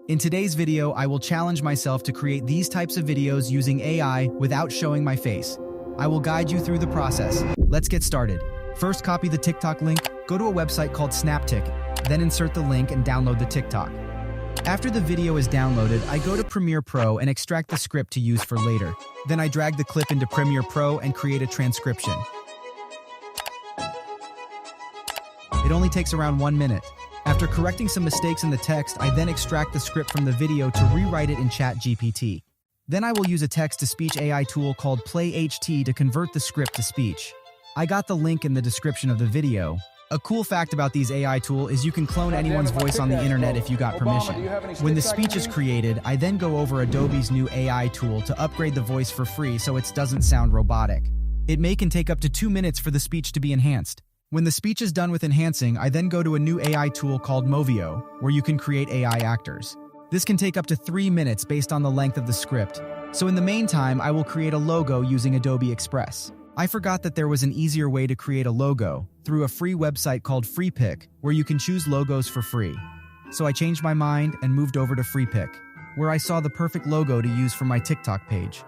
In today's video, I will challenge myself to create these types of videos using AI without showing my face. I will guide you through the process. Let's get started. First, copy the TikTok link, go to a website called Snaptik, then insert the link and download the TikTok. After the video is downloaded, I go to Premiere Pro and extract the script to use for later. Then I drag the clip into Premiere Pro and create a transcription. It only takes around 1 minute. After correcting some mistakes in the text, I then extract the script from the video to rewrite it in ChatGPT. Then I will use a text-to-speech AI tool called PlayHT to convert the script to speech. I got the link in the description of the video. A cool fact about these AI tool is you can clone anyone's voice on the internet if you got permission. When the speech is created, I then go over Adobe's new AI tool to upgrade the voice for free so it doesn't sound robotic. It can take up to 2 minutes for the speech to be enhanced. When the speech is done with enhancing, I then go to a new AI tool called Movio, where you can create AI actors. This can take up to 3 minutes based on the length of the script. So in the meantime, I will create a logo using Adobe Express. I forgot that there was an easier way to create a logo through a free website called Freepik, where you can choose logos for free. So I changed my mind and moved over to Freepik, where I saw the perfect logo to use for my TikTok page.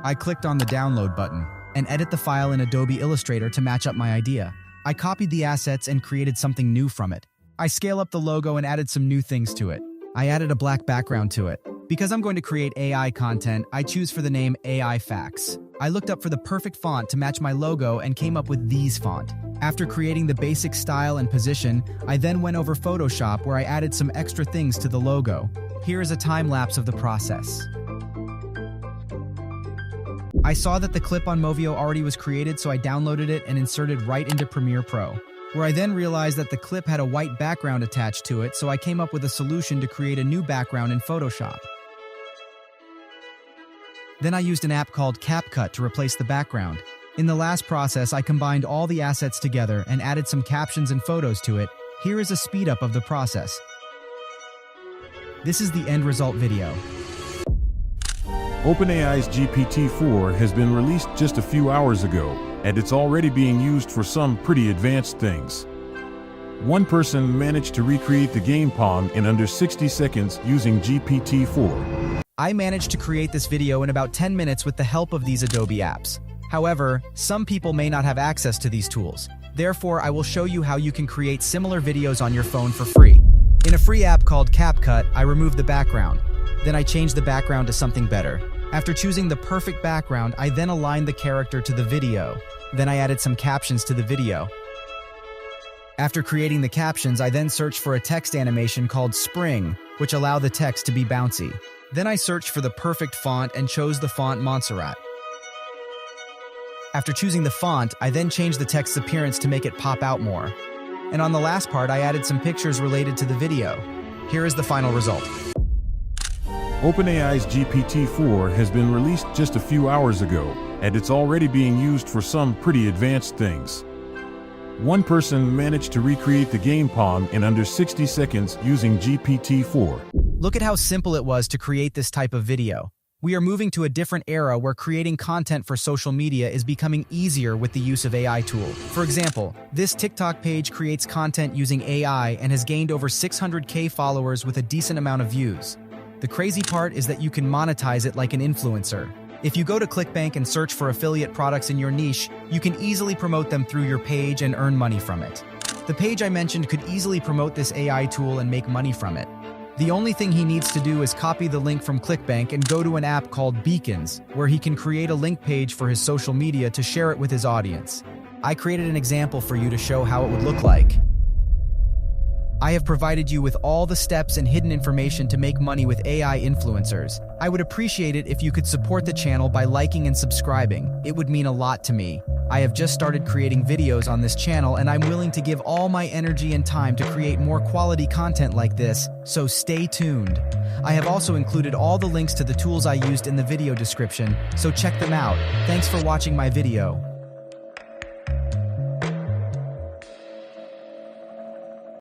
I clicked on the download button and edit the file in Adobe Illustrator to match up my idea. I copied the assets and created something new from it. I scale up the logo and added some new things to it. I added a black background to it. Because I'm going to create AI content, I choose for the name AI Facts. I looked up for the perfect font to match my logo and came up with these font. After creating the basic style and position, I then went over Photoshop where I added some extra things to the logo. Here is a time lapse of the process. I saw that the clip on Movio already was created, so I downloaded it and inserted right into Premiere Pro, where I then realized that the clip had a white background attached to it, so I came up with a solution to create a new background in Photoshop. Then I used an app called Capcut to replace the background. In the last process, I combined all the assets together and added some captions and photos to it. Here is a speed up of the process. This is the end result video. OpenAI's GPT-4 has been released just a few hours ago, and it's already being used for some pretty advanced things. One person managed to recreate the game Pong in under 60 seconds using GPT-4. I managed to create this video in about 10 minutes with the help of these Adobe apps. However, some people may not have access to these tools. Therefore, I will show you how you can create similar videos on your phone for free. In a free app called Capcut, I removed the background. Then I changed the background to something better. After choosing the perfect background, I then aligned the character to the video. Then I added some captions to the video. After creating the captions, I then searched for a text animation called Spring, which allow the text to be bouncy. Then I searched for the perfect font and chose the font Montserrat. After choosing the font, I then changed the text's appearance to make it pop out more. And on the last part, I added some pictures related to the video. Here is the final result. OpenAI's GPT-4 has been released just a few hours ago, and it's already being used for some pretty advanced things. One person managed to recreate the game Pong in under 60 seconds using GPT-4. Look at how simple it was to create this type of video. We are moving to a different era where creating content for social media is becoming easier with the use of AI tools. For example, this TikTok page creates content using AI and has gained over 600K followers with a decent amount of views. The crazy part is that you can monetize it like an influencer. If you go to ClickBank and search for affiliate products in your niche, you can easily promote them through your page and earn money from it. The page I mentioned could easily promote this AI tool and make money from it. The only thing he needs to do is copy the link from ClickBank and go to an app called Beacons, where he can create a link page for his social media to share it with his audience. I created an example for you to show how it would look like. I have provided you with all the steps and hidden information to make money with AI influencers. I would appreciate it if you could support the channel by liking and subscribing. It would mean a lot to me. I have just started creating videos on this channel and I'm willing to give all my energy and time to create more quality content like this, so stay tuned. I have also included all the links to the tools I used in the video description, so check them out. Thanks for watching my video.